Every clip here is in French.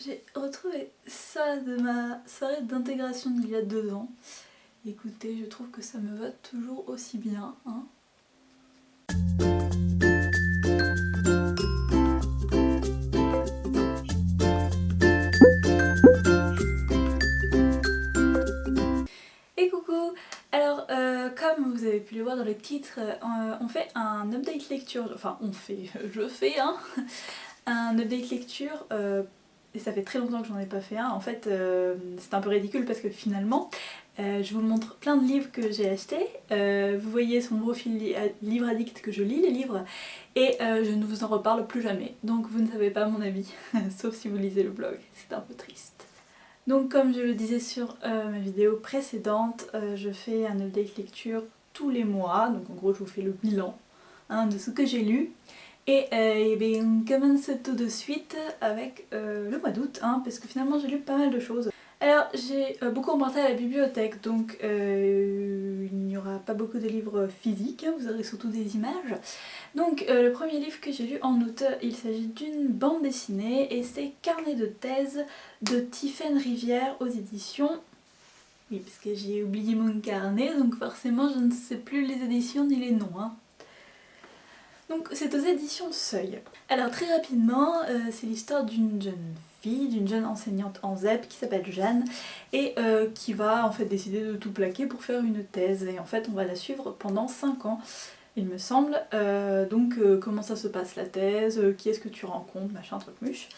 J'ai retrouvé ça de ma soirée d'intégration d'il y a 2 ans. Écoutez, je trouve que ça me va toujours aussi bien, hein. Et coucou! Alors, comme vous avez pu le voir dans le titre, on fait un update lecture, enfin je fais un update lecture, et ça fait très longtemps que j'en ai pas fait un. En fait, c'est un peu ridicule parce que finalement, je vous montre plein de livres que j'ai achetés. Vous voyez sur mon profil livre addict que je lis les livres et je ne vous en reparle plus jamais. Donc vous ne savez pas mon avis, sauf si vous lisez le blog, c'est un peu triste. Donc comme je le disais sur ma vidéo précédente, je fais un update lecture tous les mois, donc en gros je vous fais le bilan de ce que j'ai lu. Et on commence tout de suite avec le mois d'août, parce que finalement j'ai lu pas mal de choses. Alors j'ai beaucoup emprunté à la bibliothèque, donc il n'y aura pas beaucoup de livres physiques, vous aurez surtout des images. Donc le premier livre que j'ai lu en août, il s'agit d'une bande dessinée et c'est Carnet de thèse de Tiphaine Rivière aux éditions... Oui, parce que j'ai oublié mon carnet, donc forcément je ne sais plus les éditions ni les noms. Donc c'est aux éditions Seuil. Alors très rapidement, c'est l'histoire d'une jeune fille, d'une jeune enseignante en ZEP qui s'appelle Jeanne et qui va en fait décider de tout plaquer pour faire une thèse. Et en fait on va la suivre pendant 5 ans, il me semble. Donc comment ça se passe la thèse, qui est-ce que tu rencontres, machin, truc muche.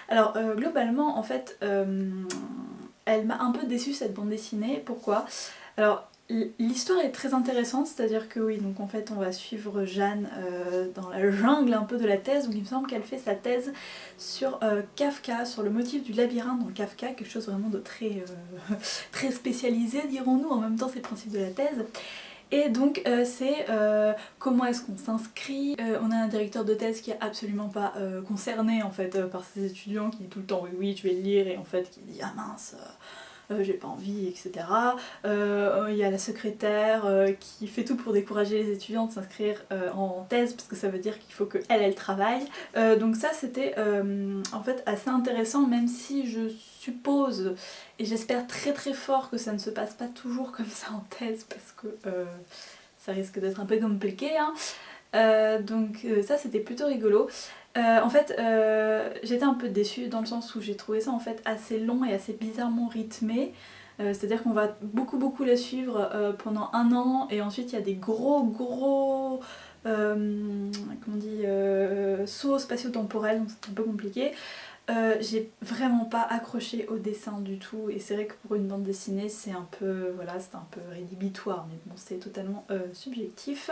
Alors globalement en fait, elle m'a un peu déçue cette bande dessinée. Pourquoi ? Alors l'histoire est très intéressante, c'est-à-dire que oui, donc en fait on va suivre Jeanne dans la jungle un peu de la thèse, donc il me semble qu'elle fait sa thèse sur Kafka, sur le motif du labyrinthe dans Kafka, quelque chose vraiment de très, très spécialisé dirons-nous, en même temps c'est le principe de la thèse. Et donc c'est comment est-ce qu'on s'inscrit, on a un directeur de thèse qui est absolument pas concerné en fait par ses étudiants, qui dit tout le temps oui oui je vais le lire, et en fait qui dit ah mince j'ai pas envie, etc. Il y a la secrétaire qui fait tout pour décourager les étudiants de s'inscrire en thèse parce que ça veut dire qu'il faut qu'elle travaille. Donc ça c'était en fait assez intéressant, même si je suppose et j'espère très très fort que ça ne se passe pas toujours comme ça en thèse parce que ça risque d'être un peu compliqué. Donc ça c'était plutôt rigolo. En fait j'étais un peu déçue dans le sens où j'ai trouvé ça en fait assez long et assez bizarrement rythmé. C'est-à-dire qu'on va beaucoup la suivre pendant 1 an et ensuite il y a des gros comment on dit, sauts spatio-temporels, donc c'est un peu compliqué. J'ai vraiment pas accroché au dessin du tout et c'est vrai que pour une bande dessinée c'est un peu, voilà, c'est un peu rédhibitoire, mais bon c'est totalement subjectif.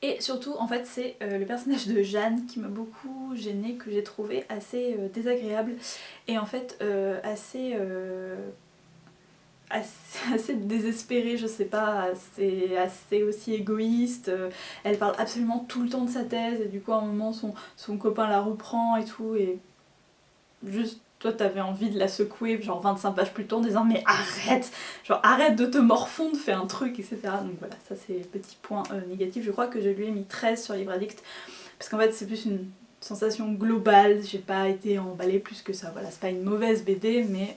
Et surtout en fait c'est le personnage de Jeanne qui m'a beaucoup gênée, que j'ai trouvé assez désagréable et en fait assez désespérée, je sais pas, assez aussi égoïste. Elle parle absolument tout le temps de sa thèse et du coup à un moment son copain la reprend et tout, et juste toi t'avais envie de la secouer genre 25 pages plus tôt en disant mais arrête, genre arrête de te morfondre, fais un truc, etc. Donc voilà, ça c'est petit point négatif. Je crois que je lui ai mis 13 sur Livre Addict parce qu'en fait c'est plus une sensation globale, j'ai pas été emballée plus que ça. Voilà, c'est pas une mauvaise BD mais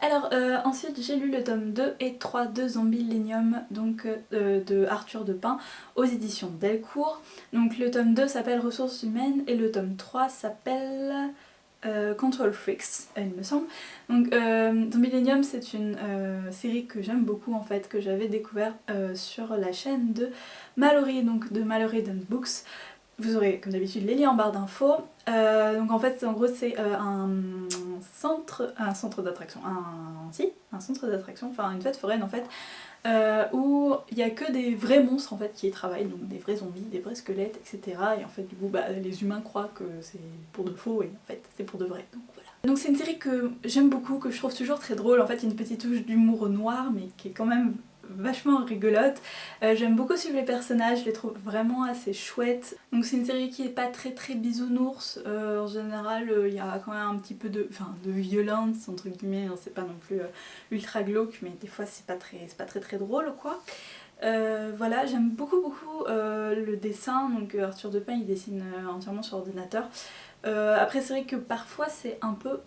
alors ensuite j'ai lu le tome 2 et 3 de Zombieillennium, donc de Arthur de Pin aux éditions Delcourt. Donc le tome 2 s'appelle Ressources humaines et le tome 3 s'appelle Control Freaks, il me semble. Donc Zombieillennium c'est une série que j'aime beaucoup en fait, que j'avais découvert sur la chaîne de Mallory, donc de Mallory Done Books. Vous aurez comme d'habitude les liens en barre d'infos. Donc en fait en gros c'est un centre d'attraction, un centre d'attraction, enfin une fête foraine en fait, où il n'y a que des vrais monstres en fait qui y travaillent, donc des vrais zombies, des vrais squelettes, etc. Et en fait du coup les humains croient que c'est pour de faux et en fait c'est pour de vrai, donc voilà. Donc c'est une série que j'aime beaucoup, que je trouve toujours très drôle. En fait il y a une petite touche d'humour noir mais qui est quand même vachement rigolote. J'aime beaucoup suivre les personnages, je les trouve vraiment assez chouettes. Donc c'est une série qui est pas très bisounours, en général il y a quand même un petit peu de violence entre guillemets, c'est pas non plus ultra glauque, mais des fois c'est pas très drôle quoi. Voilà, j'aime beaucoup le dessin, donc Arthur de Pin il dessine entièrement sur ordinateur. Après c'est vrai que parfois c'est un peu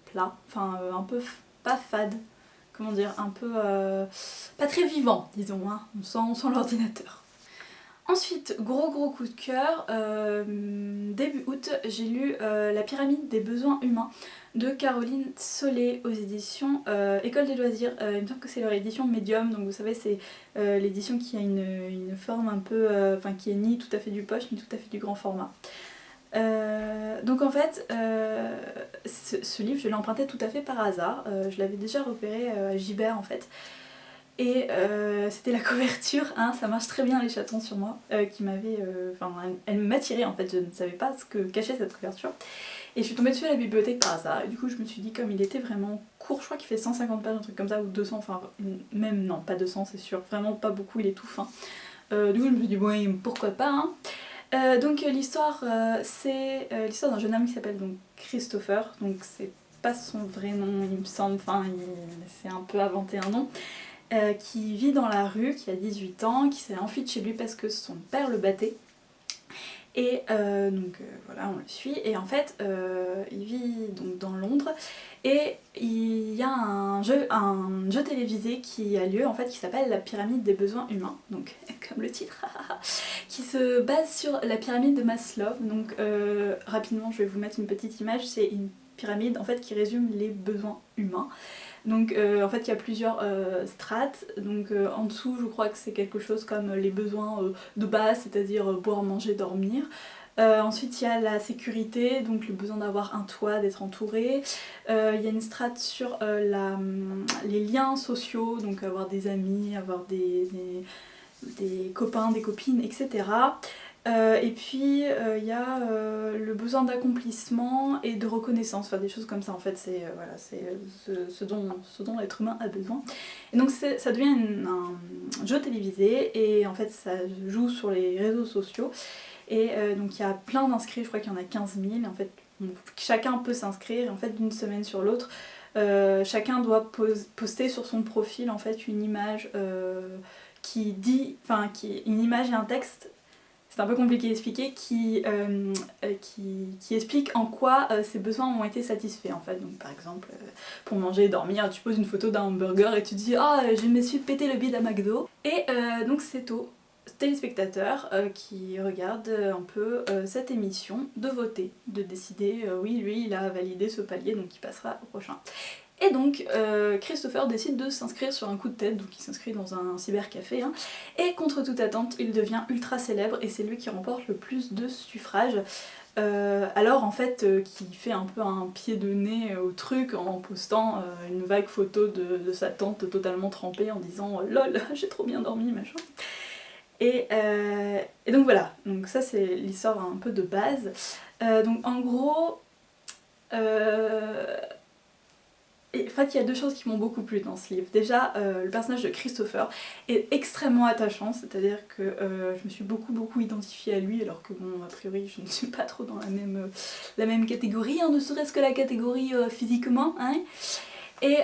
plat, enfin un peu pas fade, comment dire, un peu pas très vivant disons, hein. On sent l'ordinateur. Ensuite, gros coup de cœur, début août, j'ai lu La pyramide des besoins humains de Caroline Solé aux éditions École des loisirs. Il me semble que c'est leur édition Medium, donc vous savez c'est l'édition qui a une forme un peu, enfin qui est ni tout à fait du poche ni tout à fait du grand format. Donc en fait, ce livre je l'ai emprunté tout à fait par hasard, je l'avais déjà repéré à Gibert en fait. Et c'était la couverture, hein, ça marche très bien les chatons sur moi, qui m'avait... Enfin, elle m'attirait en fait, je ne savais pas ce que cachait cette couverture. Et je suis tombée dessus à la bibliothèque par hasard, et du coup je me suis dit comme il était vraiment court, je crois qu'il fait 150 pages, un truc comme ça, ou 200, enfin même non, pas 200 c'est sûr, vraiment pas beaucoup, il est tout fin. Du coup je me suis dit bon, pourquoi pas, hein. Donc l'histoire, c'est l'histoire d'un jeune homme qui s'appelle donc Christopher, donc c'est pas son vrai nom il me semble, enfin c'est un peu inventé un nom. Qui vit dans la rue, qui a 18 ans, qui s'est enfui de chez lui parce que son père le battait. Et voilà, on le suit. Et en fait, il vit donc dans Londres. Et il y a un jeu télévisé qui a lieu, en fait, qui s'appelle La pyramide des besoins humains. Donc, comme le titre, qui se base sur la pyramide de Maslow. Donc, rapidement, je vais vous mettre une petite image. C'est une pyramide, en fait, qui résume les besoins humains. Donc en fait il y a plusieurs strates, donc en dessous je crois que c'est quelque chose comme les besoins de base, c'est-à-dire boire, manger, dormir. Ensuite il y a la sécurité, donc le besoin d'avoir un toit, d'être entouré. Il y a une strate sur les liens sociaux, donc avoir des amis, avoir des copains, des copines, etc. Et puis il y a le besoin d'accomplissement et de reconnaissance, enfin des choses comme ça en fait, c'est voilà, ce dont l'être humain a besoin. Et donc ça devient un jeu télévisé et en fait ça joue sur les réseaux sociaux et donc il y a plein d'inscrits, je crois qu'il y en a 15 000, en fait chacun peut s'inscrire et en fait d'une semaine sur l'autre chacun doit poster sur son profil en fait une image qui dit, enfin une image et un texte. C'est un peu compliqué à expliquer, qui explique en quoi ces besoins ont été satisfaits en fait. Donc par exemple, pour manger et dormir, tu poses une photo d'un hamburger et tu te dis ah je me suis pété le bide à McDo. Et donc c'est aux téléspectateurs qui regardent un peu cette émission de voter, de décider oui lui il a validé ce palier donc il passera au prochain. Et donc Christopher décide de s'inscrire sur un coup de tête, donc il s'inscrit dans un cybercafé, hein, et contre toute attente il devient ultra célèbre et c'est lui qui remporte le plus de suffrages. Alors en fait qui fait un peu un pied de nez au truc en postant une vague photo de sa tante totalement trempée en disant lol j'ai trop bien dormi machin. Et donc voilà, donc ça c'est l'histoire un peu de base. Donc en gros et en fait il y a deux choses qui m'ont beaucoup plu dans ce livre. Déjà le personnage de Christopher est extrêmement attachant, c'est-à-dire que je me suis beaucoup identifiée à lui alors que bon a priori je ne suis pas trop dans la même catégorie, hein, ne serait-ce que la catégorie physiquement. Hein. Et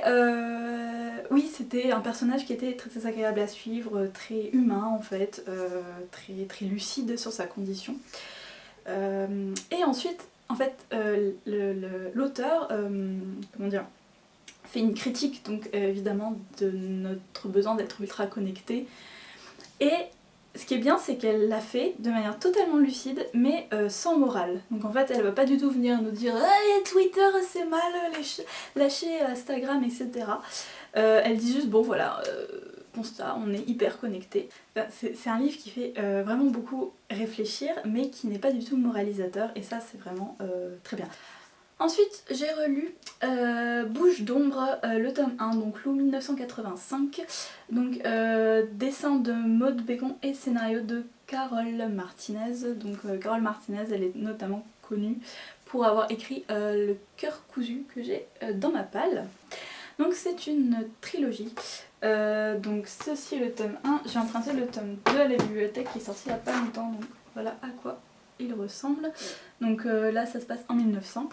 oui c'était un personnage qui était très agréable à suivre, très humain en fait, très lucide sur sa condition. Et ensuite en fait l'auteur, comment dire, fait une critique donc évidemment de notre besoin d'être ultra connecté et ce qui est bien c'est qu'elle l'a fait de manière totalement lucide mais sans morale. Donc en fait elle va pas du tout venir nous dire hey, Twitter c'est mal, lâchez Instagram etc. Elle dit juste bon voilà, constat, on est hyper connecté. Enfin, c'est un livre qui fait vraiment beaucoup réfléchir mais qui n'est pas du tout moralisateur et ça c'est vraiment très bien. Ensuite j'ai relu Bouche d'ombre, le tome 1, donc Lou 1985, donc dessin de Maud Bégon et scénario de Carole Martinez. Donc Carole Martinez elle est notamment connue pour avoir écrit Le cœur cousu que j'ai dans ma palle. Donc c'est une trilogie, donc ceci est le tome 1, j'ai emprunté le tome 2 à la bibliothèque qui est sorti il n'y a pas longtemps, donc voilà à quoi il ressemble. Donc là ça se passe en 1900.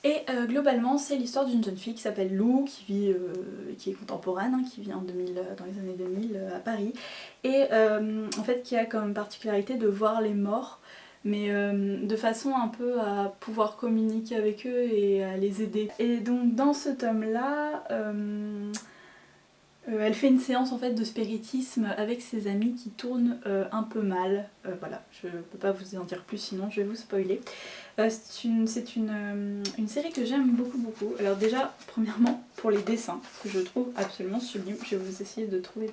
Et globalement c'est l'histoire d'une jeune fille qui s'appelle Lou, qui est contemporaine, hein, qui vit en 2000, dans les années 2000 à Paris, et en fait qui a comme particularité de voir les morts mais de façon un peu à pouvoir communiquer avec eux et à les aider. Et donc dans ce tome là, elle fait une séance en fait de spiritisme avec ses amis qui tournent un peu mal. Voilà, je peux pas vous en dire plus sinon je vais vous spoiler. C'est une série que j'aime beaucoup. Alors déjà, premièrement, pour les dessins, que je trouve absolument sublime. Je vais vous essayer de trouver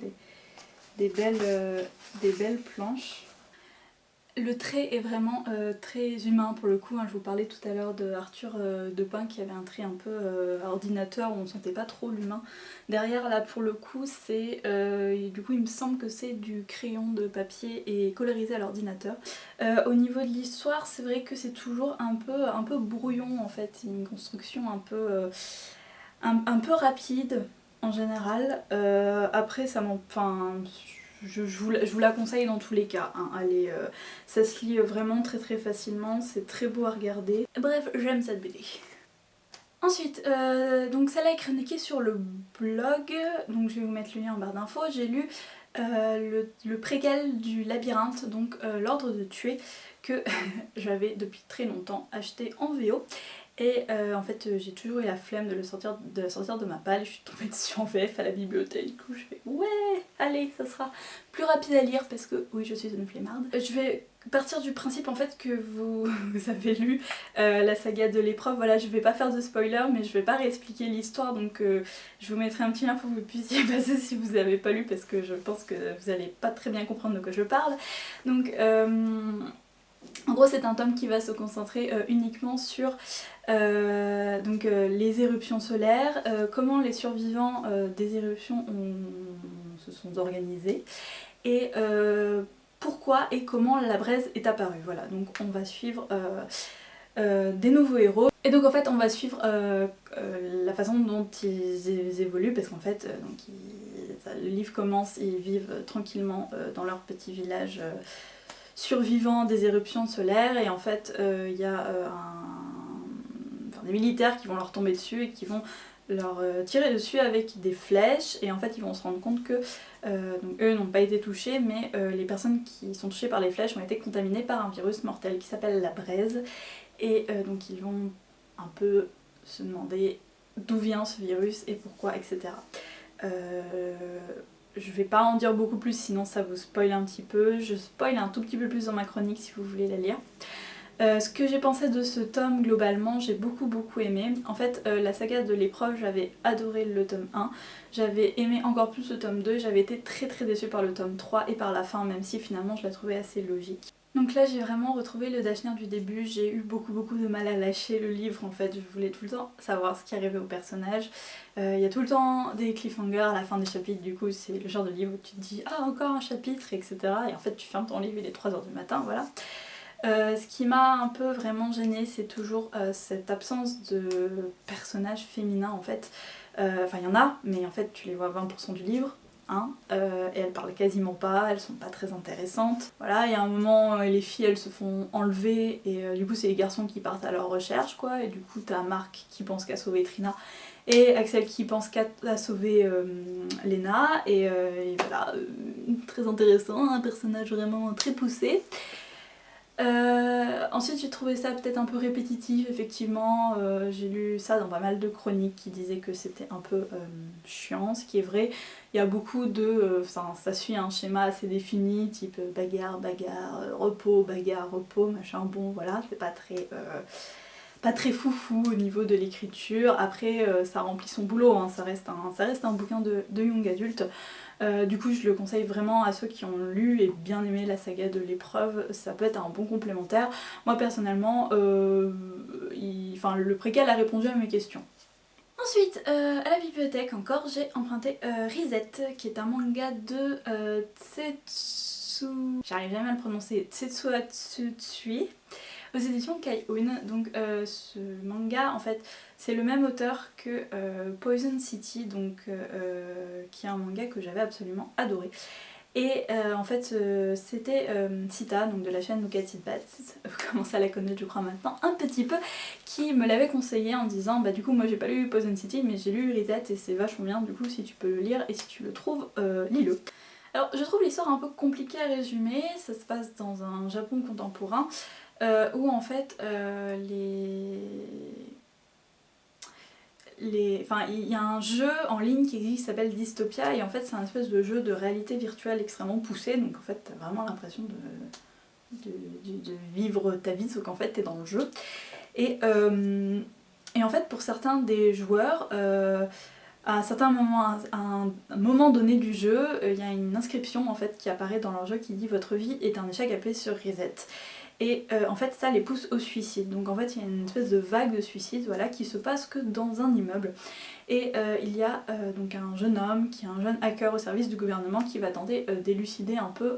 des belles planches. Le trait est vraiment très humain pour le coup, hein. Je vous parlais tout à l'heure de Arthur Depin qui avait un trait un peu ordinateur où on ne sentait pas trop l'humain. Derrière là pour le coup c'est, du coup il me semble que c'est du crayon de papier et colorisé à l'ordinateur. Au niveau de l'histoire c'est vrai que c'est toujours un peu brouillon en fait, une construction un peu rapide en général. Après ça je vous la conseille dans tous les cas, hein. Allez, ça se lit vraiment très facilement, c'est très beau à regarder. Bref, j'aime cette BD. Ensuite, donc celle-là est chroniquée sur le blog, donc je vais vous mettre le lien en barre d'infos. J'ai lu le préquel du labyrinthe, donc l'ordre de tuer, que j'avais depuis très longtemps acheté en VO. Et en fait j'ai toujours eu la flemme de le sortir de ma palle, je suis tombée dessus en VF à la bibliothèque, du coup je fais ouais, allez, ça sera plus rapide à lire parce que oui je suis une flemmarde. Je vais partir du principe en fait que vous avez lu la saga de l'épreuve, voilà je vais pas faire de spoiler mais je vais pas réexpliquer l'histoire donc je vous mettrai un petit lien pour que vous puissiez passer si vous n'avez pas lu parce que je pense que vous allez pas très bien comprendre de quoi je parle. Donc en gros c'est un tome qui va se concentrer uniquement sur les éruptions solaires, comment les survivants des éruptions se sont organisés et pourquoi et comment la braise est apparue. Voilà, donc on va suivre des nouveaux héros. Et donc en fait on va suivre la façon dont ils évoluent parce qu'en fait le livre commence, ils vivent tranquillement dans leur petit village survivant des éruptions solaires et en fait il y a des militaires qui vont leur tomber dessus et qui vont leur tirer dessus avec des flèches et en fait ils vont se rendre compte que donc eux n'ont pas été touchés mais les personnes qui sont touchées par les flèches ont été contaminées par un virus mortel qui s'appelle la braise et donc ils vont un peu se demander d'où vient ce virus et pourquoi, etc. Je vais pas en dire beaucoup plus sinon ça vous spoil un petit peu, je spoil un tout petit peu plus dans ma chronique si vous voulez la lire. Ce que j'ai pensé de ce tome globalement, j'ai beaucoup aimé. En fait la saga de l'épreuve j'avais adoré le tome 1, j'avais aimé encore plus le tome 2, j'avais été très déçue par le tome 3 et par la fin même si finalement je la trouvais assez logique. Donc là j'ai vraiment retrouvé le Dashner du début, j'ai eu beaucoup de mal à lâcher le livre en fait, je voulais tout le temps savoir ce qui arrivait au personnage. Il y a tout le temps des cliffhangers à la fin des chapitres, du coup c'est le genre de livre où tu te dis ah encore un chapitre etc. Et en fait tu fermes ton livre, il est 3h du matin, voilà. Ce qui m'a un peu vraiment gênée c'est toujours cette absence de personnages féminins en fait. Enfin il y en a mais en fait tu les vois 20% du livre. Hein, et elles parlent quasiment pas, elles sont pas très intéressantes. Voilà, il y a un moment les filles elles se font enlever et du coup c'est les garçons qui partent à leur recherche quoi et du coup t'as Marc qui pense qu'à sauver Trina et Axel qui pense qu'à sauver Lena et voilà, très intéressant, un personnage vraiment très poussé. Ensuite j'ai trouvé ça peut-être un peu répétitif effectivement, j'ai lu ça dans pas mal de chroniques qui disaient que c'était un peu chiant, ce qui est vrai. Il y a beaucoup de... ça suit un schéma assez défini, type bagarre, repos, bagarre, repos, machin, bon voilà, c'est pas très foufou au niveau de l'écriture. Après ça remplit son boulot, hein. Ça reste un bouquin de young adulte. Du coup je le conseille vraiment à ceux qui ont lu et bien aimé la saga de l'épreuve, ça peut être un bon complémentaire. Moi personnellement, le préquel a répondu à mes questions. Ensuite, à la bibliothèque encore, j'ai emprunté Reset, qui est un manga de j'arrive jamais à le prononcer, Tsetsu Atsutsui, aux éditions Kai-Un. Donc ce manga en fait c'est le même auteur que Poison City, donc qui est un manga que j'avais absolument adoré. Et en fait c'était Sita, donc de la chaîne Look at It Bats, vous commencez à la connaître je crois maintenant un petit peu, qui me l'avait conseillé en disant bah du coup moi j'ai pas lu Poison City mais j'ai lu Reset et c'est vachement bien, du coup si tu peux le lire et si tu le trouves, lis-le. Alors je trouve l'histoire un peu compliquée à résumer, ça se passe dans un Japon contemporain où en fait enfin, il y a un jeu en ligne qui existe qui s'appelle Dystopia et en fait c'est un espèce de jeu de réalité virtuelle extrêmement poussé, donc en fait t'as vraiment l'impression de vivre ta vie sauf qu'en fait t'es dans le jeu. Et, et en fait pour certains des joueurs, à un certain moment, à un moment donné du jeu, il y a une inscription en fait qui apparaît dans leur jeu qui dit votre vie est un échec, appuyez sur reset. Et en fait ça les pousse au suicide. Donc en fait il y a une espèce de vague de suicide voilà, qui se passe que dans un immeuble. Et il y a donc un jeune homme qui est un jeune hacker au service du gouvernement qui va tenter d'élucider un peu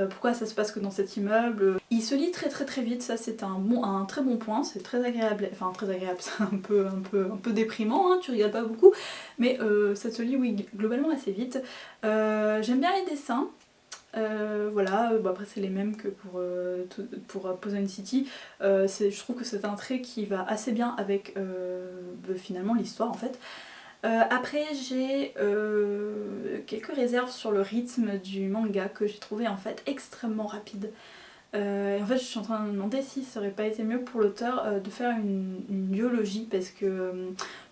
pourquoi ça se passe que dans cet immeuble. Il se lit très vite, ça c'est un très bon point, c'est très agréable, enfin très agréable, c'est un peu déprimant, hein, tu regardes pas beaucoup, mais ça se lit oui, globalement assez vite. J'aime bien les dessins. Voilà, bon après c'est les mêmes que pour Poison City. Je trouve que c'est un trait qui va assez bien avec finalement l'histoire en fait. Après j'ai quelques réserves sur le rythme du manga que j'ai trouvé en fait extrêmement rapide. Et en fait je suis en train de me demander si ça aurait pas été mieux pour l'auteur de faire une biologie parce que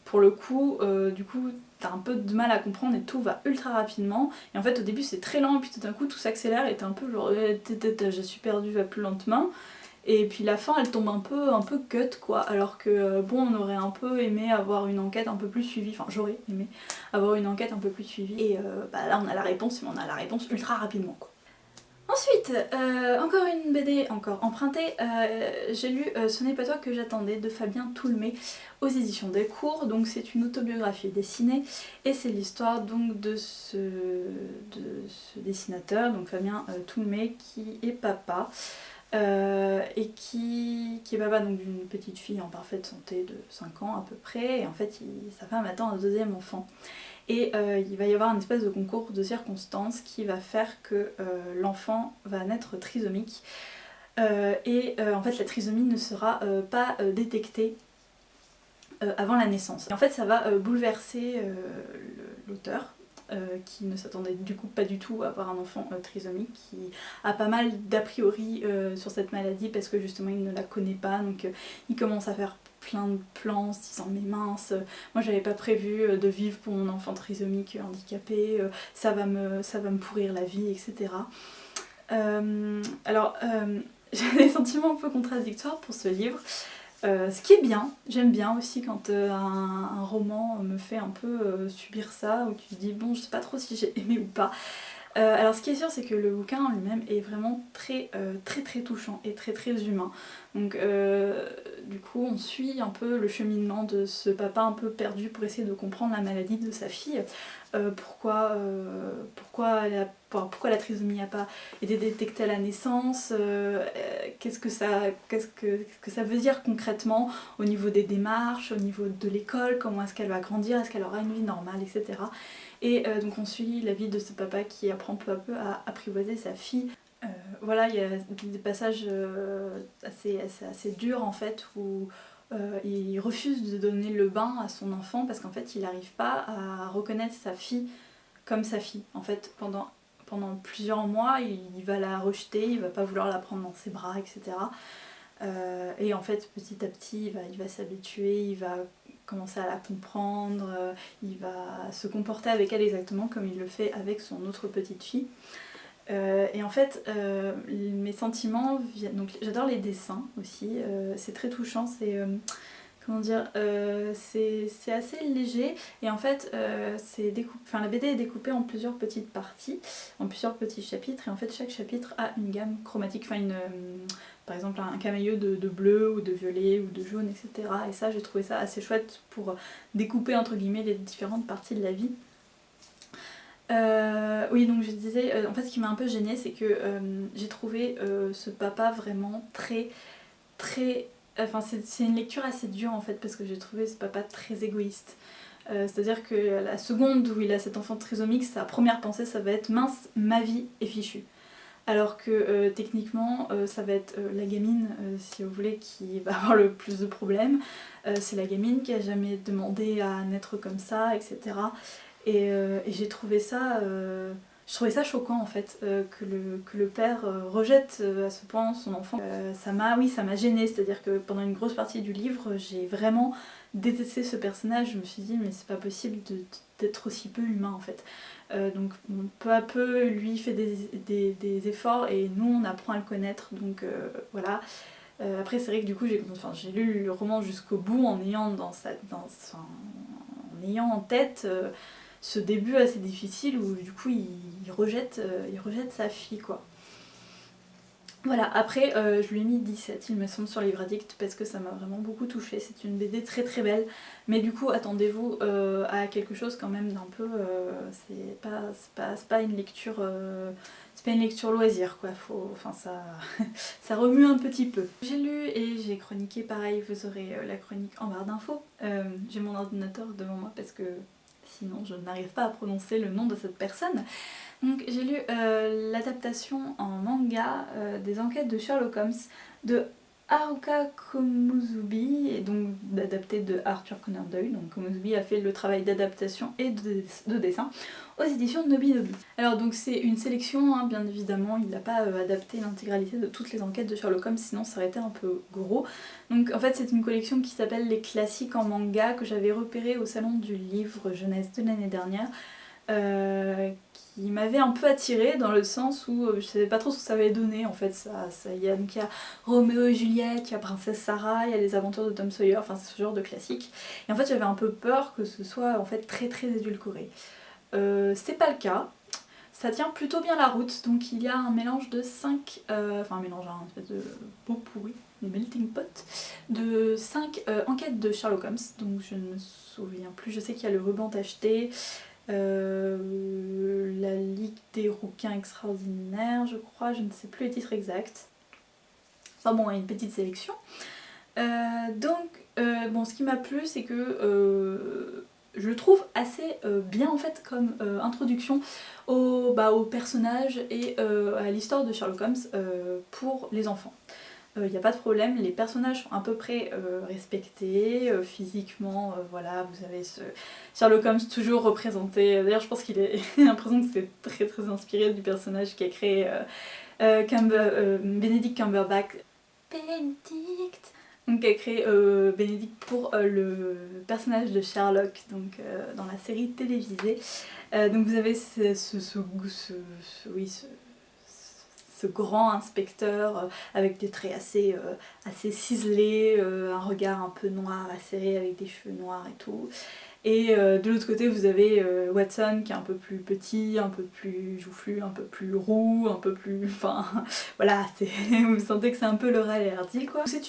pour le coup, du coup t'as un peu de mal à comprendre et tout va ultra rapidement et en fait au début c'est très lent et puis tout d'un coup tout s'accélère et t'es un peu genre je suis perdue, va plus lentement. Et puis la fin elle tombe un peu cut quoi, alors que bon on aurait un peu aimé avoir une enquête un peu plus suivie, enfin j'aurais aimé avoir une enquête un peu plus suivie et bah là on a la réponse mais on a la réponse ultra rapidement quoi. Ensuite, encore une BD encore empruntée, j'ai lu Ce n'est pas toi que j'attendais de Fabien Toulmé aux éditions Delcourt, donc c'est une autobiographie dessinée et c'est l'histoire donc de ce dessinateur, donc Fabien Toulmé qui est papa. Et qui est papa d'une petite fille en parfaite santé de 5 ans à peu près, et en fait sa femme attend un deuxième enfant. Et il va y avoir une espèce de concours de circonstances qui va faire que l'enfant va naître trisomique. En fait la trisomie ne sera pas détectée avant la naissance. Et en fait ça va bouleverser l'auteur. Qui ne s'attendait du coup pas du tout à avoir un enfant trisomique, qui a pas mal d'a priori sur cette maladie parce que justement il ne la connaît pas, donc il commence à faire plein de plans en se disant mais mince, moi j'avais pas prévu de vivre pour mon enfant trisomique handicapé, ça va me pourrir la vie, etc. J'ai des sentiments un peu contradictoires pour ce livre. Ce qui est bien, j'aime bien aussi quand un roman me fait un peu subir ça, où tu te dis bon je sais pas trop si j'ai aimé ou pas. Alors ce qui est sûr c'est que le bouquin en lui-même est vraiment très touchant et très humain. Donc du coup on suit un peu le cheminement de ce papa un peu perdu pour essayer de comprendre la maladie de sa fille. Pourquoi la trisomie n'a pas été détectée à la naissance, qu'est-ce que ça veut dire concrètement au niveau des démarches, au niveau de l'école, comment est-ce qu'elle va grandir, est-ce qu'elle aura une vie normale, etc. Et donc on suit la vie de ce papa qui apprend peu à peu à apprivoiser sa fille. Voilà, il y a des passages assez durs en fait où il refuse de donner le bain à son enfant parce qu'en fait il n'arrive pas à reconnaître sa fille comme sa fille. En fait pendant plusieurs mois il va la rejeter, il va pas vouloir la prendre dans ses bras, etc. Et en fait petit à petit il va s'habituer, il va commencer à la comprendre, il va se comporter avec elle exactement comme il le fait avec son autre petite fille. Et en fait, mes sentiments viennent. Donc j'adore les dessins aussi, c'est très touchant, c'est. Comment dire, c'est assez léger et en fait la BD est découpée en plusieurs petites parties, en plusieurs petits chapitres et en fait chaque chapitre a une gamme chromatique, enfin par exemple un camailleux de bleu ou de violet ou de jaune, etc. Et ça j'ai trouvé ça assez chouette pour découper entre guillemets les différentes parties de la vie. Oui donc je disais, en fait ce qui m'a un peu gênée c'est que j'ai trouvé ce papa vraiment très enfin c'est une lecture assez dure en fait parce que j'ai trouvé ce papa très égoïste. C'est-à-dire que la seconde où il a cet enfant trisomique, sa première pensée ça va être mince, ma vie est fichue. Alors que techniquement ça va être la gamine, si vous voulez, qui va avoir le plus de problèmes. C'est la gamine qui a jamais demandé à naître comme ça, etc. Et j'ai trouvé ça Je trouvais ça choquant en fait, que le père rejette à ce point son enfant. Ça m'a gênée, c'est-à-dire que pendant une grosse partie du livre, j'ai vraiment détesté ce personnage. Je me suis dit mais c'est pas possible d'être aussi peu humain en fait. Donc bon, peu à peu, lui fait des efforts et nous on apprend à le connaître, donc voilà. Après c'est vrai que du coup j'ai lu le roman jusqu'au bout en ayant en ayant en tête ce début assez difficile où du coup il rejette sa fille quoi. Voilà, après je lui ai mis 17 il me semble sur Livre Addict parce que ça m'a vraiment beaucoup touchée, c'est une BD très très belle, mais du coup attendez-vous à quelque chose quand même d'un peu, c'est pas une lecture, c'est pas une lecture loisir quoi, enfin ça, ça remue un petit peu. J'ai lu et j'ai chroniqué pareil, vous aurez la chronique en barre d'infos, j'ai mon ordinateur devant moi parce que sinon je n'arrive pas à prononcer le nom de cette personne. Donc j'ai lu l'adaptation en manga des enquêtes de Sherlock Holmes de Haruka Komuzubi, et donc adapté de Arthur Conan Doyle. Donc Komuzubi a fait le travail d'adaptation et de dessin aux éditions de Nobinobi. Alors donc c'est une sélection, hein, bien évidemment, il n'a pas adapté l'intégralité de toutes les enquêtes de Sherlock Holmes, sinon ça aurait été un peu gros. Donc en fait c'est une collection qui s'appelle Les classiques en manga, que j'avais repéré au salon du livre jeunesse de l'année dernière. Qui m'avait un peu attirée dans le sens où je savais pas trop ce que ça allait donner en fait. Il y a Roméo et Juliette, il y a Princesse Sarah, il y a les aventures de Tom Sawyer, enfin c'est ce genre de classique. Et en fait j'avais un peu peur que ce soit en fait très très édulcoré. C'est pas le cas, ça tient plutôt bien la route, donc il y a un mélange de 5, enfin un mélange, un espèce de pot pourri, des melting pot, de 5 enquêtes de Sherlock Holmes, donc je ne me souviens plus, je sais qu'il y a le ruban tacheté, la Ligue des rouquins extraordinaires, je crois, je ne sais plus les titres exacts. Enfin bon, il y a une petite sélection. Bon, ce qui m'a plu, c'est que je le trouve assez bien en fait comme introduction au personnage et à l'histoire de Sherlock Holmes pour les enfants. Il n'y a pas de problème, les personnages sont à peu près respectés, physiquement, voilà, vous avez ce Sherlock Holmes toujours représenté, d'ailleurs je pense qu'il est, j'ai l'impression que c'est très très inspiré du personnage qui a créé Benedict Cumberbatch, donc qui a créé Benedict pour le personnage de Sherlock, donc dans la série télévisée. Donc vous avez ce grand inspecteur avec des traits assez ciselés, un regard un peu noir, acéré avec des cheveux noirs et tout. Et de l'autre côté vous avez Watson qui est un peu plus petit, un peu plus joufflu, un peu plus roux, un peu plus... Enfin voilà, vous sentez que c'est un peu le Hardy quoi. Ça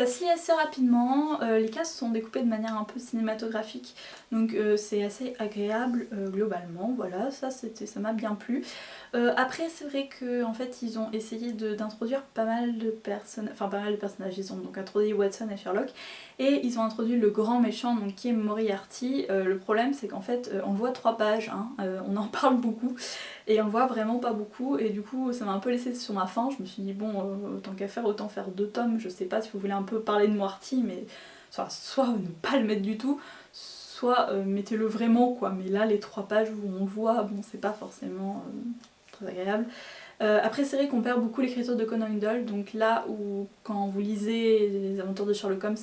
se lit assez rapidement, les cases sont découpées de manière un peu cinématographique, donc c'est assez agréable globalement, voilà, ça m'a bien plu. Après c'est vrai qu'en fait ils ont essayé d'introduire pas mal de personnages, ils ont donc introduit Watson et Sherlock, et ils ont introduit le grand méchant donc, qui est Moriarty. Le problème c'est qu'en fait on voit 3 pages, hein, on en parle beaucoup et on voit vraiment pas beaucoup, et du coup ça m'a un peu laissé sur ma faim. Je me suis dit bon autant qu'à faire autant faire 2 tomes, je sais pas si vous voulez un peu parler de Moriarty, mais soit ne pas le mettre du tout, soit mettez-le vraiment quoi, mais là les 3 pages où on le voit, bon c'est pas forcément très agréable. Après c'est vrai qu'on perd beaucoup l'écriture de Conan Doyle, donc là où quand vous lisez les aventures de Sherlock Holmes,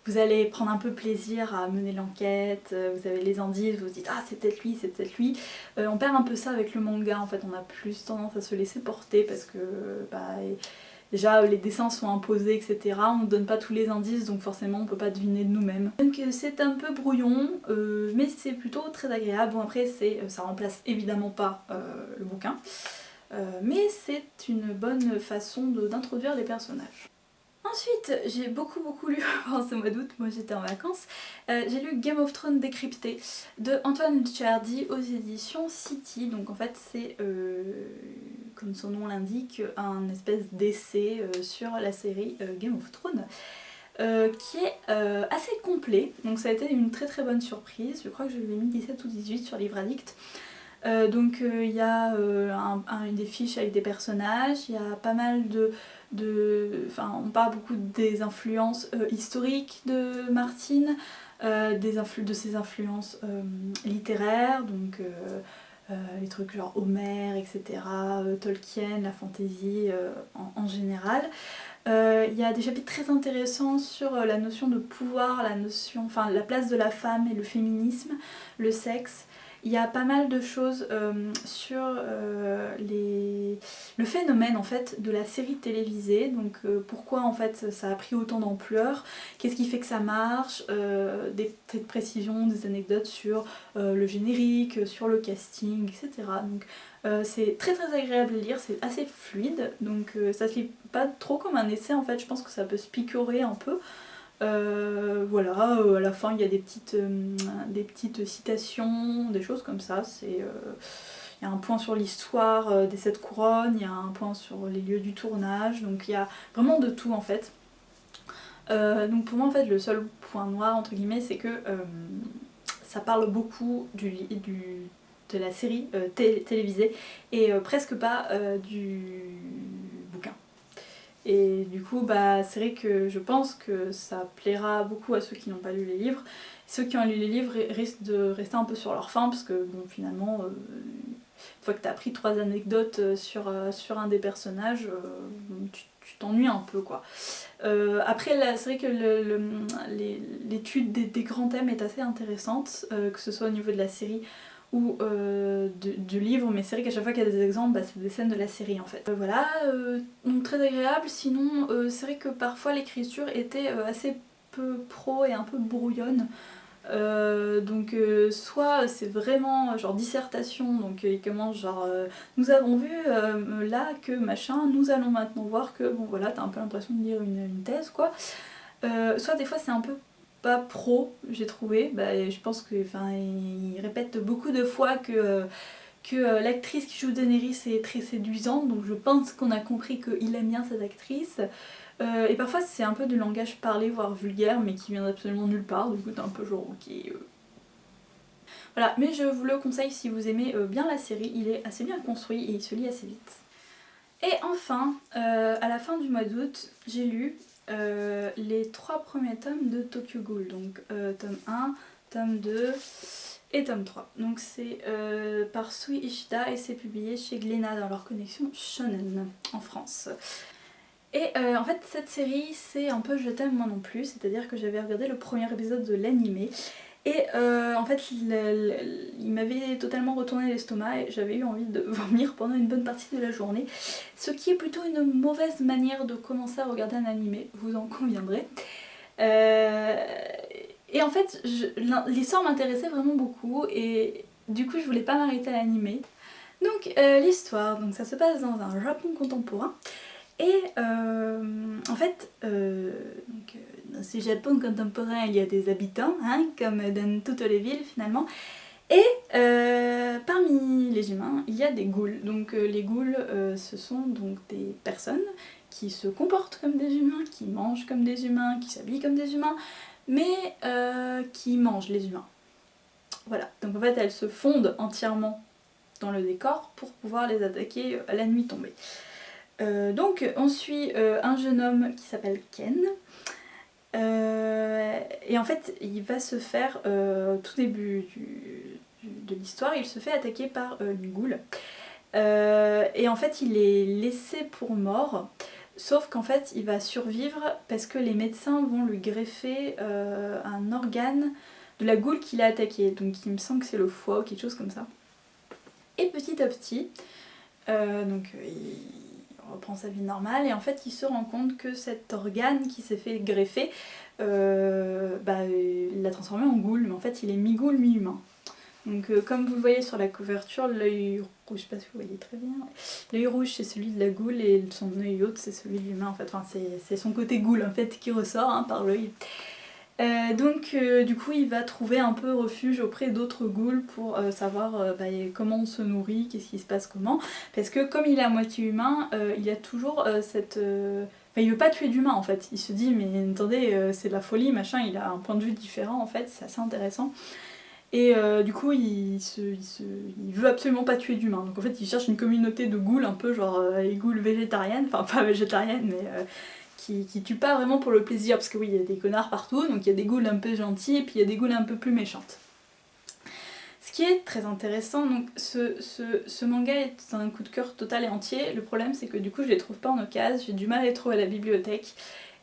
vous allez prendre un peu plaisir à mener l'enquête, vous avez les indices, vous vous dites ah c'est peut-être lui, c'est peut-être lui. On perd un peu ça avec le manga en fait, on a plus tendance à se laisser porter parce que déjà les dessins sont imposés etc, on ne donne pas tous les indices donc forcément on peut pas deviner de nous-mêmes. Donc c'est un peu brouillon mais c'est plutôt très agréable. Bon après ça remplace évidemment pas le bouquin. Mais c'est une bonne façon d'introduire les personnages. Ensuite, j'ai beaucoup lu pendant ce mois d'août, moi j'étais en vacances, j'ai lu Game of Thrones décrypté de Antoine Cherdy aux éditions City. Donc en fait c'est, comme son nom l'indique, un espèce d'essai sur la série Game of Thrones. Qui est assez complet, donc ça a été une très très bonne surprise. Je crois que je lui ai mis 17 ou 18 sur Livre Addict. Il y a des fiches avec des personnages, il y a pas mal on parle beaucoup des influences historiques de Martin, de ses influences littéraires, donc les trucs genre Homer, etc., Tolkien, la fantasy en général. Il y a des chapitres très intéressants sur la notion de pouvoir, la place de la femme et le féminisme, le sexe. Il y a pas mal de choses sur le phénomène en fait de la série télévisée, donc pourquoi en fait ça a pris autant d'ampleur, qu'est-ce qui fait que ça marche, des traits de précision, des anecdotes sur le générique, sur le casting, etc. Donc c'est très très agréable à lire, c'est assez fluide, donc ça se lit pas trop comme un essai en fait, je pense que ça peut se picorer un peu. Voilà, à la fin il y a des petites citations, des choses comme ça. Il y a un point sur l'histoire des 7 couronnes, il y a un point sur les lieux du tournage, donc il y a vraiment de tout en fait. Donc pour moi en fait le seul point noir entre guillemets c'est que ça parle beaucoup de la série télévisée et presque pas du bouquin. Et du coup, bah, c'est vrai que je pense que ça plaira beaucoup à ceux qui n'ont pas lu les livres. Ceux qui ont lu les livres risquent de rester un peu sur leur faim parce que bon, finalement, une fois que tu as appris 3 anecdotes sur un des personnages, tu t'ennuies un peu quoi. Après, c'est vrai que l'étude des grands thèmes est assez intéressante, que ce soit au niveau de la série ou du livre, mais c'est vrai qu'à chaque fois qu'il y a des exemples, bah, c'est des scènes de la série en fait. Voilà, donc très agréable, sinon c'est vrai que parfois l'écriture était assez peu pro et un peu brouillonne. Donc soit c'est vraiment genre dissertation, donc il commence genre nous avons vu là que machin, nous allons maintenant voir que bon voilà, t'as un peu l'impression de lire une thèse quoi. Soit des fois c'est un peu pas pro, j'ai trouvé, bah, je pense que il répète beaucoup de fois que l'actrice qui joue Daenerys est très séduisante, donc je pense qu'on a compris qu'il aime bien cette actrice. Et parfois c'est un peu du langage parlé, voire vulgaire, mais qui vient absolument nulle part, du coup t'es un peu genre ok. Voilà, mais je vous le conseille si vous aimez bien la série, il est assez bien construit et il se lit assez vite. Et enfin, à la fin du mois d'août, j'ai lu les 3 premiers tomes de Tokyo Ghoul, donc tome 1, tome 2 et tome 3. Donc c'est par Sui Ishida et c'est publié chez Glénat dans leur collection Shonen en France. Et en fait cette série c'est un peu je t'aime moi non plus, c'est-à-dire que j'avais regardé le premier épisode de l'animé et en fait il m'avait totalement retourné l'estomac et j'avais eu envie de vomir pendant une bonne partie de la journée, ce qui est plutôt une mauvaise manière de commencer à regarder un animé, vous en conviendrez. Et en fait l'histoire m'intéressait vraiment beaucoup et du coup je voulais pas m'arrêter à l'animé. Donc l'histoire, donc ça se passe dans un Japon contemporain. Et en fait, dans ce Japon contemporain, il y a des habitants, hein, comme dans toutes les villes finalement. Et parmi les humains, il y a des ghouls. Donc les ghouls, ce sont donc des personnes qui se comportent comme des humains, qui mangent comme des humains, qui s'habillent comme des humains, mais qui mangent les humains. Voilà, donc en fait elles se fondent entièrement dans le décor pour pouvoir les attaquer à la nuit tombée. Donc on suit un jeune homme qui s'appelle Ken et en fait il va se faire, tout début de l'histoire, il se fait attaquer par une ghoul et en fait il est laissé pour mort, sauf qu'en fait il va survivre parce que les médecins vont lui greffer un organe de la ghoul qui l'a attaqué, donc il me semble que c'est le foie ou quelque chose comme ça. Et petit à petit, il reprend sa vie normale et en fait il se rend compte que cet organe qui s'est fait greffer, il l'a transformé en ghoul, mais en fait il est mi-ghoul, mi-humain. Donc comme vous le voyez sur la couverture, l'œil rouge, je sais pas si vous voyez très bien, l'œil rouge c'est celui de la ghoul et son œil autre c'est celui de l'humain en fait, c'est son côté ghoul en fait qui ressort hein, par l'œil. Donc du coup il va trouver un peu refuge auprès d'autres ghouls pour savoir comment on se nourrit, qu'est-ce qui se passe, comment. Parce que comme il est à moitié humain, il a toujours il veut pas tuer d'humains en fait. Il se dit mais attendez, c'est de la folie, machin, il a un point de vue différent en fait, c'est assez intéressant. Et du coup il veut absolument pas tuer d'humains. Donc en fait il cherche une communauté de ghouls un peu genre les ghouls végétariennes, enfin pas végétariennes mais qui tuent pas vraiment pour le plaisir, parce que oui, il y a des connards partout, donc il y a des ghouls un peu gentils et puis il y a des ghouls un peu plus méchantes. Ce Ce qui est très intéressant, donc ce manga est un coup de cœur total et entier. Le problème c'est que du coup je les trouve pas en occasion, j'ai du mal à les trouver à la bibliothèque.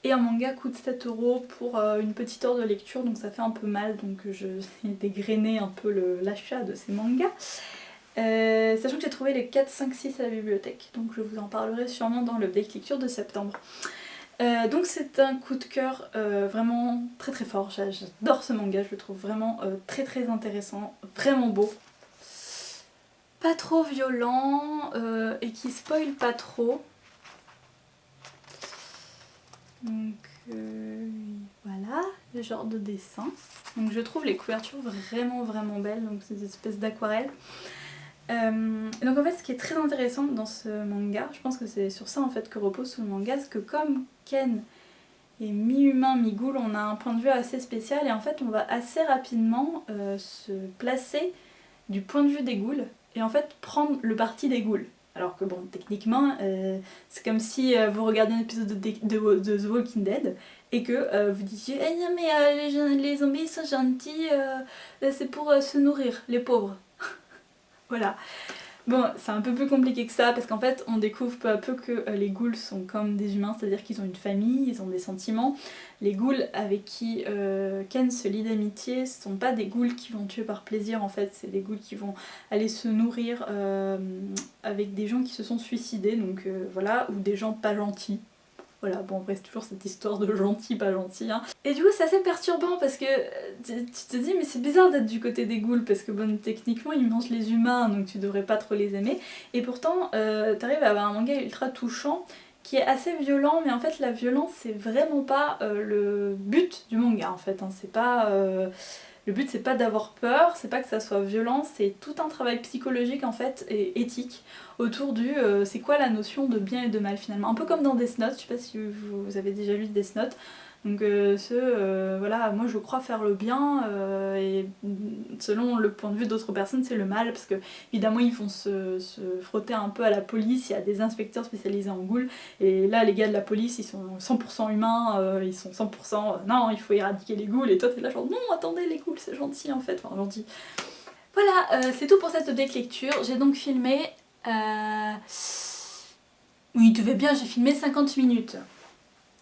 Et un manga coûte 7 € pour une petite heure de lecture, donc ça fait un peu mal, donc j'ai dégrainé un peu l'achat de ces mangas. Sachant que j'ai trouvé les 4, 5, 6 à la bibliothèque, donc je vous en parlerai sûrement dans l'update lecture de septembre. Donc c'est un coup de cœur vraiment très très fort, j'adore ce manga, je le trouve vraiment très très intéressant, vraiment beau. Pas trop violent et qui spoil pas trop. Donc voilà, le genre de dessin. Donc je trouve les couvertures vraiment vraiment belles, donc ces espèces d'aquarelles. Et donc en fait ce qui est très intéressant dans ce manga, je pense que c'est sur ça en fait que repose tout le manga, c'est que comme Ken est mi-humain, mi-ghoul, on a un point de vue assez spécial et en fait on va assez rapidement se placer du point de vue des ghouls et en fait prendre le parti des ghouls. Alors que bon, techniquement, c'est comme si vous regardiez un épisode de The Walking Dead et que vous disiez « Eh non mais les zombies sont gentils, c'est pour se nourrir, les pauvres ». Voilà. Bon, c'est un peu plus compliqué que ça parce qu'en fait on découvre peu à peu que les ghouls sont comme des humains, c'est-à-dire qu'ils ont une famille, ils ont des sentiments. Les ghouls avec qui Ken se lie d'amitié, ce sont pas des ghouls qui vont tuer par plaisir en fait, c'est des ghouls qui vont aller se nourrir avec des gens qui se sont suicidés, donc voilà, ou des gens pas gentils. Voilà, bon après c'est toujours cette histoire de gentil, pas gentil. Hein. Et du coup c'est assez perturbant parce que tu te dis mais c'est bizarre d'être du côté des ghouls parce que bon techniquement ils mangent les humains donc tu devrais pas trop les aimer. Et pourtant t'arrives à avoir un manga ultra touchant qui est assez violent mais en fait la violence c'est vraiment pas le but du manga en fait. Hein. C'est pas... Le but c'est pas d'avoir peur, c'est pas que ça soit violent, c'est tout un travail psychologique en fait et éthique autour du c'est quoi la notion de bien et de mal finalement. Un peu comme dans Death Note, je sais pas si vous avez déjà lu Death Note. Donc voilà, moi je crois faire le bien et selon le point de vue d'autres personnes c'est le mal parce que évidemment ils vont se frotter un peu à la police, il y a des inspecteurs spécialisés en ghouls et là les gars de la police ils sont 100% humains, ils sont 100% non il faut éradiquer les ghouls et toi t'es là genre non attendez les ghouls c'est gentil en fait, enfin gentil. Voilà, c'est tout pour cette update lecture, j'ai donc filmé... Oui tu veux bien j'ai filmé 50 minutes.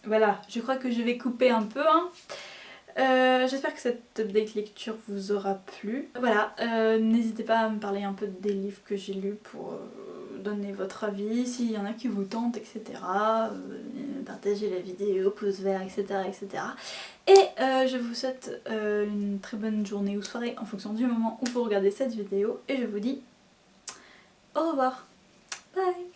Voilà, je crois que je vais couper un peu. Hein. J'espère que cette update lecture vous aura plu. Voilà, n'hésitez pas à me parler un peu des livres que j'ai lus pour donner votre avis, s'il y en a qui vous tentent, etc. Partagez la vidéo, pouce vert, etc. etc. Et je vous souhaite une très bonne journée ou soirée en fonction du moment où vous regardez cette vidéo. Et je vous dis au revoir. Bye.